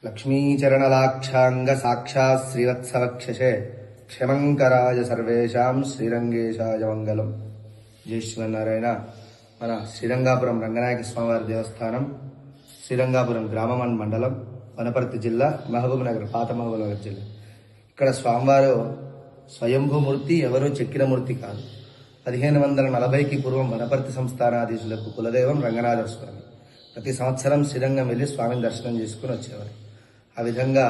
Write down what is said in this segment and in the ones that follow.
లక్ష్మీచరణలాక్షాంగ సాక్షాత్ శ్రీవత్సవక్షసే క్షమంకరాయ సర్వేషాం శ్రీరంగేశాయ మంగళం. జై శ్రీమన్నారాయణ. మన శ్రీరంగాపురం రంగనాయక స్వామివారి దేవస్థానం, శ్రీరంగాపురం గ్రామం అండ్ మండలం, వనపర్తి జిల్లా, మహబూబ్ నగర్, పాత మహబూబ్ నగర్ జిల్లా. ఇక్కడ స్వామివారు స్వయంభూమూర్తి, ఎవరూ చెక్కిన మూర్తి కాదు. 1540కి పూర్వం వనపర్తి సంస్థానాధీశులకు కులదైవం రంగనాథ స్వామి. ప్రతి సంవత్సరం శ్రీరంగం వెళ్ళి స్వామిని దర్శనం చేసుకుని వచ్చేవారు. ఆ విధంగా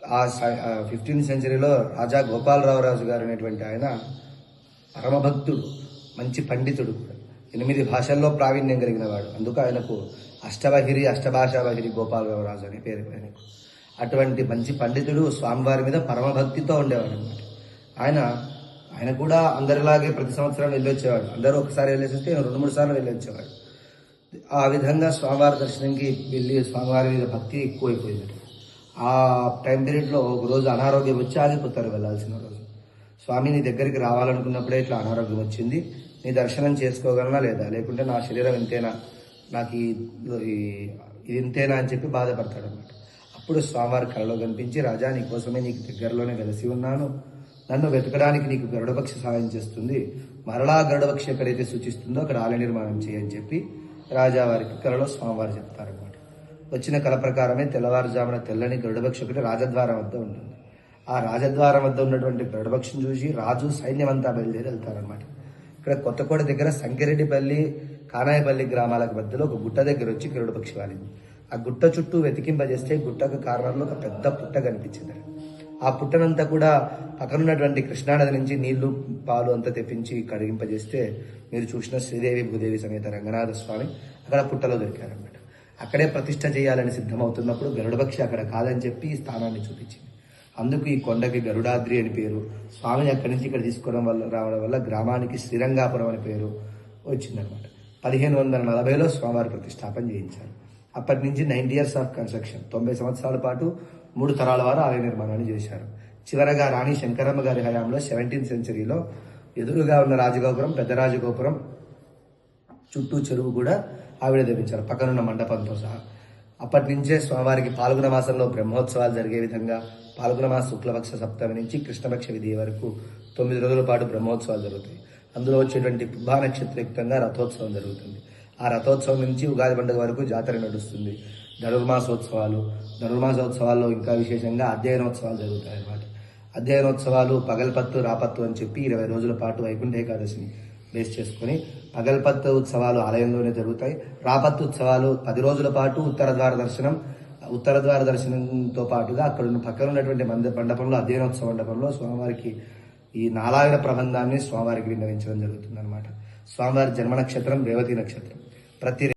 ఆ 15th సెంచరీలో రాజా గోపాలరావు రాజు గారు అనేటువంటి ఆయన పరమభక్తుడు, మంచి పండితుడు, 8 భాషల్లో ప్రావీణ్యం కలిగిన వాడు. అందుకు ఆయనకు అష్టభాషావహిరి గోపాలరావు రాజు అని పేరు ఆయనకు. అటువంటి మంచి పండితుడు, స్వామివారి మీద పరమభక్తితో ఉండేవాడు అనమాట. ఆయన కూడా అందరిలాగే ప్రతి సంవత్సరం వెళ్ళొచ్చేవాడు. అందరూ ఒకసారి వెళ్ళేసరికి 2-3 సార్లు వెళ్ళొచ్చేవాడు. ఆ విధంగా స్వామివారి దర్శనంకి వెళ్ళి స్వామివారి మీద భక్తి ఎక్కువైపోయింది. ఆ టైం పీరియడ్లో ఒక రోజు అనారోగ్యం వచ్చి ఆగిపోతారు వెళ్ళాల్సిన రోజు. స్వామి నీ దగ్గరికి రావాలనుకున్నప్పుడే ఇట్లా అనారోగ్యం వచ్చింది, నీ దర్శనం చేసుకోగలనా లేదా, లేకుంటే నా శరీరం ఇంతేనా, నాకు ఇది ఇంతేనా అని చెప్పి బాధపడతాడు అనమాట. అప్పుడు స్వామివారి కళలో కనిపించి, రాజా నీకోసమే నీకు దగ్గరలోనే వెలసి ఉన్నాను, నన్ను వెతకడానికి నీకు గరుడపక్ష సహాయం చేస్తుంది, మరలా గరుడపక్ష ఎక్కడైతే సూచిస్తుందో అక్కడ ఆలయ నిర్మాణం చేయని చెప్పి రాజావారికి కళలో స్వామివారు చెప్తారనమాట. వచ్చిన కళ ప్రకారమే తెల్లవారుజామున తెల్లని గరుడపక్షి ఒకటి రాజద్వారం వద్ద ఉంటుంది. ఆ రాజద్వారం వద్ద ఉన్నటువంటి గరుడపక్షిని చూసి రాజు సైన్యం అంతా బయలుదేరి వెళ్తారనమాట. ఇక్కడ కొత్తకోట దగ్గర సంకిరెడ్డిపల్లి, కానాయపల్లి గ్రామాలకు మధ్యలో ఒక గుట్ట దగ్గర వచ్చి గరుడపక్షి వాలింది. ఆ గుట్ట చుట్టూ వెతికింపజేస్తే గుట్టకు కార్నర్లో ఒక పెద్ద పుట్ట కనిపించింది. ఆ పుట్టనంతా కూడా పక్కనున్నటువంటి కృష్ణానది నుంచి నీళ్లు, పాలు అంతా తెప్పించి కడిగింపజేస్తే మీరు చూసిన శ్రీదేవి భూదేవి సమేత రంగనాథ స్వామి అక్కడ పుట్టలో దొరికారన్నమాట. అక్కడే ప్రతిష్ఠ చేయాలని సిద్ధమవుతున్నప్పుడు గరుడపక్షి అక్కడ కాదని చెప్పి ఈ స్థానాన్ని చూపించింది. అందుకు ఈ కొండకి గరుడాద్రి అని పేరు. స్వామిని అక్కడి నుంచి ఇక్కడ రావడం వల్ల గ్రామానికి శ్రీరంగాపురం అని పేరు వచ్చిందనమాట. 1540లో స్వామివారి ప్రతిష్టాపన చేయించారు. అప్పటి నుంచి 90 years ఆఫ్ కన్స్ట్రక్షన్, 90 సంవత్సరాల పాటు 3 తరాల వారు ఆలయ నిర్మాణాన్ని చేశారు. చివరగా రాణి శంకరమ్మ గారి హయాంలో 17th సెంచరీలో ఎదురుగా ఉన్న రాజగోపురం, పెద్ద రాజగోపురం చుట్టూ చెరువు కూడా ఆవిడ నిర్మించారు, పక్కనున్న మండపంతో సహా. అప్పటి నుంచే స్వామివారికి పాల్గొన మాసంలో బ్రహ్మోత్సవాలు జరిగే విధంగా పాల్గొన మాస శుక్లపక్ష సప్తమి నుంచి కృష్ణపక్ష విధి వరకు 9 రోజుల పాటు బ్రహ్మోత్సవాలు జరుగుతాయి. అందులో వచ్చేటువంటి పుబ్బా నక్షత్రయుక్తంగా రథోత్సవం జరుగుతుంది. ఆ రథోత్సవం నుంచి ఉగాది పండుగ వరకు జాతర నడుస్తుంది. ధనుర్మాసోత్సవాల్లో ఇంకా విశేషంగా అధ్యయనోత్సవాలు జరుగుతాయి అన్నమాట. అధ్యయనోత్సవాలు పగల్పత్తు, రాపత్తు అని చెప్పి 20 రోజుల పాటు వైకుంఠ ఏకాదశిని బేస్ చేసుకుని పగల్పత్తు ఉత్సవాలు ఆలయంలోనే జరుగుతాయి. రాపత్తు ఉత్సవాలు 10 రోజుల పాటు ఉత్తర ద్వార దర్శనంతో పాటుగా అక్కడ పక్కన ఉన్నటువంటి మండపంలో, అధ్యయనోత్సవ మండపంలో స్వామివారికి ఈ నాలాయన ప్రబంధాన్ని స్వామివారికి విన్నవించడం జరుగుతుంది అనమాట. స్వామివారి జన్మ నక్షత్రం రేవతి నక్షత్రం. ప్రతి